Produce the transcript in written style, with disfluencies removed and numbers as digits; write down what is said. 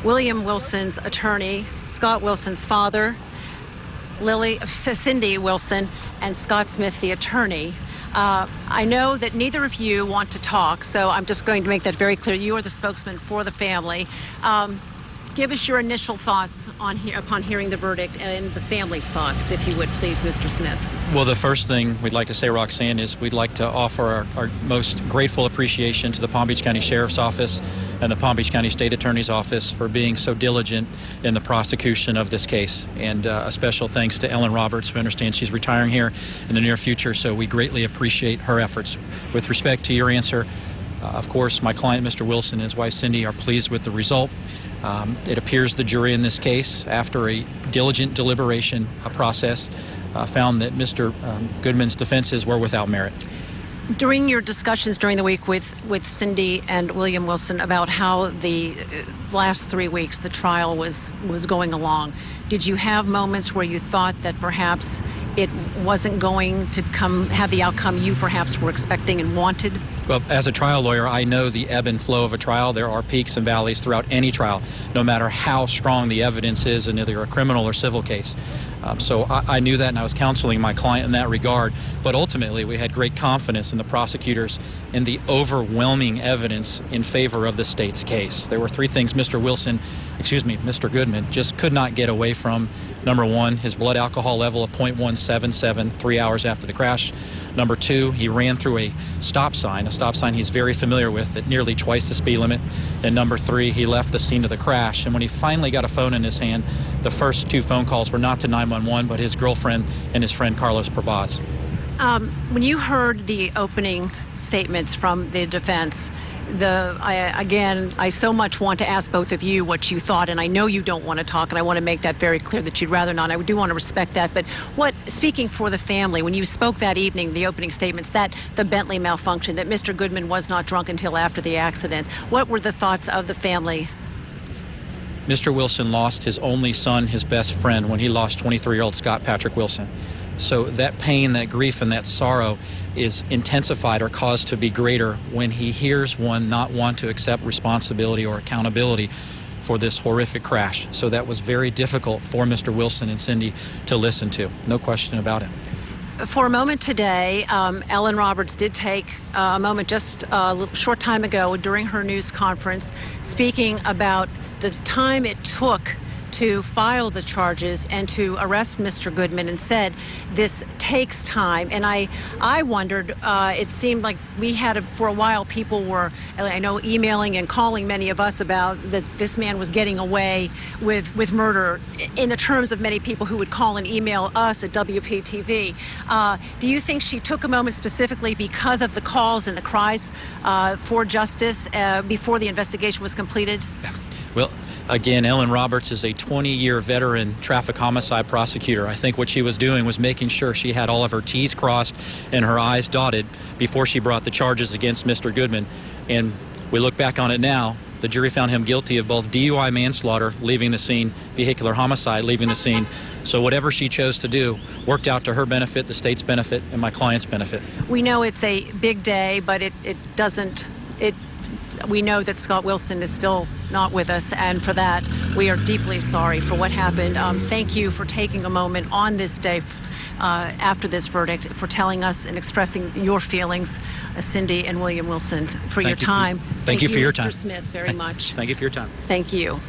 William Wilson's attorney, Scott Wilson's father, Cindy Wilson, and Scott Smith, the attorney. I know that neither of you want to talk, so I'm just going to make that very clear. You are the spokesman for the family. Give us your initial thoughts upon hearing the verdict and the family's thoughts, if you would, please, Mr. Smith. Well, the first thing we'd like to say, Roxanne, is we'd like to offer our most grateful appreciation to the Palm Beach County Sheriff's Office and the Palm Beach County State Attorney's Office for being so diligent in the prosecution of this case. And a special thanks to Ellen Roberts. We understand she's retiring here in the near future, so we greatly appreciate her efforts. With respect to your answer, of course, my client, Mr. Wilson, and his wife, Cindy, are pleased with the result. It appears the jury in this case, after a diligent deliberation process, found that Mr. Goodman's defenses were without merit. During your discussions during the week with Cindy and William Wilson about how the last 3 weeks the trial was going along, did you have moments where you thought that perhaps it wasn't going to have the outcome you perhaps were expecting and wanted? Well, as a trial lawyer, I know the ebb and flow of a trial. There are peaks and valleys throughout any trial, no matter how strong the evidence is in either a criminal or civil case. So I knew that, and I was counseling my client in that regard. But ultimately, we had great confidence in the prosecutors and the overwhelming evidence in favor of the state's case. There were three things Mr. Goodman just could not get away from. Number one, his blood alcohol level of 0.177 3 hours after the crash. Number two, he ran through a stop sign he's very familiar with at nearly twice the speed limit. And number three, he left the scene of the crash. And when he finally got a phone in his hand, the first two phone calls were not to 911, but his girlfriend and his friend Carlos Provaz. When you heard the opening statements from the defense, I so much want to ask both of you what you thought, and I know you don't want to talk, and I want to make that very clear that you'd rather not. I do want to respect that, but speaking for the family, when you spoke that evening, the opening statements, that the Bentley malfunction, that Mr. Goodman was not drunk until after the accident, what were the thoughts of the family? Mr. Wilson lost his only son, his best friend, when he lost 23-year-old Scott Patrick Wilson. So that pain, that grief, and that sorrow is intensified or caused to be greater when he hears one not want to accept responsibility or accountability for this horrific crash. So that was very difficult for Mr. Wilson and Cindy to listen to. No question about it. For a moment today, Ellen Roberts did take a moment just a short time ago during her news conference speaking about the time it took to file the charges and to arrest Mr. Goodman, and said this takes time. And I wondered, it seemed like we had, for a while, people were, I know, emailing and calling many of us about that this man was getting away with murder in the terms of many people who would call and email us at WPTV. Do you think she took a moment specifically because of the calls and the cries for justice before the investigation was completed? Well, again, Ellen Roberts is a 20-year veteran traffic homicide prosecutor. I think what she was doing was making sure she had all of her T's crossed and her I's dotted before she brought the charges against Mr. Goodman. And we look back on it now, the jury found him guilty of both DUI manslaughter, leaving the scene, vehicular homicide, leaving the scene. So whatever she chose to do worked out to her benefit, the state's benefit, and my client's benefit. We know it's a big day, but we know that Scott Wilson is still not with us, and for that, we are deeply sorry for what happened. Thank you for taking a moment on this day after this verdict, for telling us and expressing your feelings, Cindy and William Wilson, for your time. Thank you for your time. Mr. Smith, very much. Thank you for your time. Thank you.